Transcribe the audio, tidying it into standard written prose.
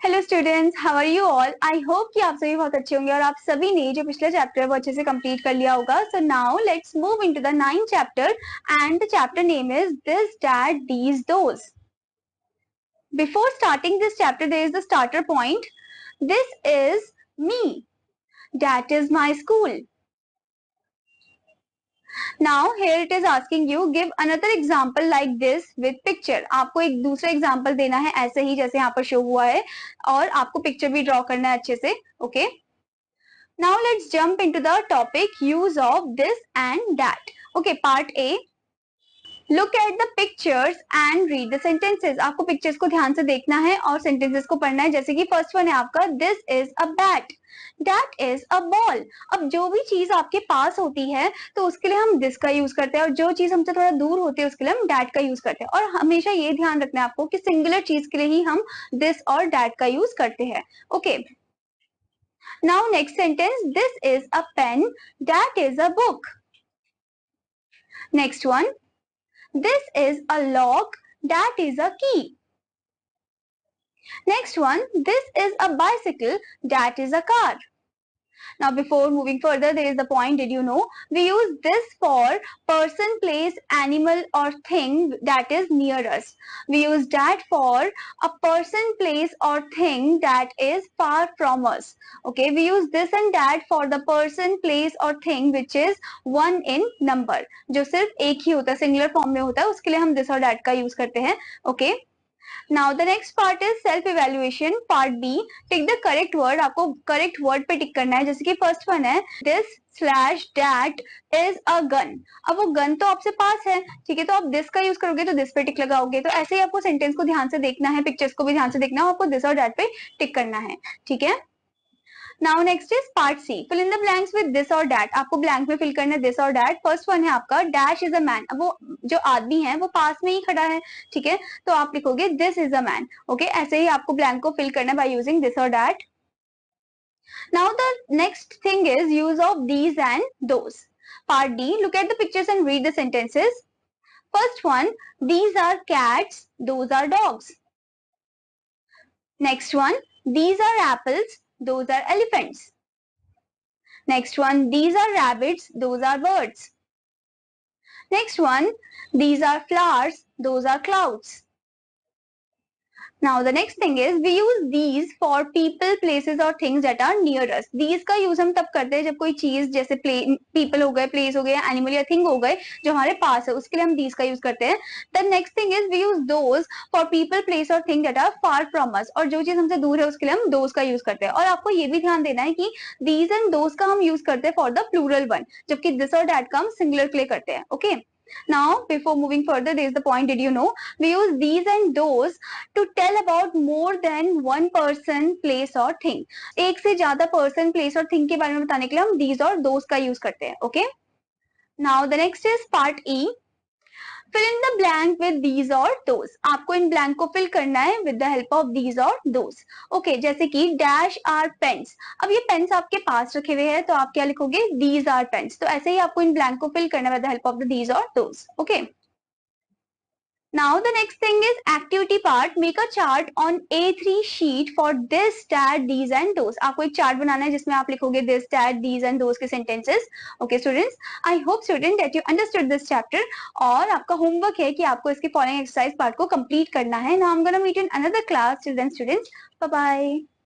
Hello students, how are you all. I hope कि आप सभी बहुत अच्छे होंगे और आप सभी ने जो पिछला चैप्टर है वो अच्छे से कंप्लीट कर लिया होगा। So now let's move into the 9th chapter and the chapter name is this that these those. Before starting this chapter there is the starter point. This is me, that is my school. Now here it is asking you give another example like this with picture। आपको एक दूसरा example देना है ऐसे ही जैसे यहाँ पर show हुआ है और आपको पिक्चर भी ड्रॉ करना है अच्छे से। Okay, now let's jump into the topic use of this and that। Okay, part A। Look at the pictures and read the sentences। आपको पिक्चर्स को ध्यान से देखना है और सेंटेंसेस को पढ़ना है। जैसे कि फर्स्ट वन है आपका this is a bat, that is a ball. अब जो भी चीज आपके पास होती है तो उसके लिए हम दिस का यूज करते हैं और जो चीज हमसे थोड़ा दूर होती है उसके लिए हम दैट का यूज करते हैं। और हमेशा ये ध्यान रखना है आपको कि सिंगुलर चीज के लिए ही हम दिस और दैट का यूज करते हैं। Okay, now next sentence this is a pen, that is a book. Next one this is a lock, that is a key. Next one, this is a bicycle, that is a car. Now before moving further, there is the point, did you know we use this for person, place, animal or thing that is near us. We use that for a person, place or thing that is far from us. Okay, we use this and that for the person, place or thing which is one in number, जो सिर्फ एक ही होता है, singular form में होता है, उसके लिए हम this और that का यूज करते हैं। Okay, now the next part is self evaluation part B। Tick the correct word, आपको करेक्ट वर्ड पे टिक करना है। जैसे कि फर्स्ट वन है this slash that is a gun. अब वो गन तो आपसे पास है, ठीक है, तो आप दिस का यूज करोगे तो दिस पे टिक लगाओगे। तो ऐसे ही आपको सेंटेंस को ध्यान से देखना है, पिक्चर्स को भी ध्यान से देखना है, आपको दिस और दैट पे टिक करना है। ठीक है, now next is part C fill in the blanks with this और दैट। आपको ब्लैंक में फिल करना है दिस और दैट। फर्स्ट वन है आपका डैश इज अ मैन। अब वो जो आदमी है वो पास में ही खड़ा है, ठीक है, तो आप लिखोगे this is a man. Okay, ऐसे ही आपको ब्लैंक को फिल करना है बाय यूजिंग दिस और that. Now the next thing is use of these and those. Part D look at the pictures and read the sentences. First one these are cats, those are dogs. Next one these are apples, those are elephants. Next one these are rabbits, those are birds. Next one these are flowers, those are clouds. Now the next thing is we use these for people, places और things that are near us। these का use हम तब करते हैं जब कोई चीज जैसे people हो गए, place हो गए, animal या thing हो गए जो हमारे पास है, उसके लिए हम these का यूज करते हैं। The next thing is we use those for people, place और thing that are far from us। और जो चीज हमसे दूर है उसके लिए हम those का यूज करते हैं। और आपको ये भी ध्यान देना है कि these and those का हम यूज करते हैं for the plural one, जबकि this और that का हम singular के लिए करते हैं। Okay, now before moving further there is the point, did you know we use these and those to tell about more than one person, place or thing। एक से ज्यादा person, place और thing के बारे में बताने के लिए हम these और those का यूज करते हैं। Okay, now the next is part E fill in the blank with these or those। आपको इन blank को fill करना है with the help of these or those। Okay, जैसे कि dash are pens। अब ये pens आपके पास रखे हुए हैं तो आप क्या लिखोगे these are pens। तो ऐसे ही आपको इन blank को fill करना है with the help of the these or those। Okay, now the next thing is activity part। make a chart on A3 sheet for this, that, these and those। आपको एक chart बनाना है जिसमें आप लिखोगे this, that, these and those के sentences। Okay students, I hope student that you understood this chapter। और आपका homework है कि आपको इसके following exercise part को complete करना है। Now I'm gonna meet in another class till then students, bye bye।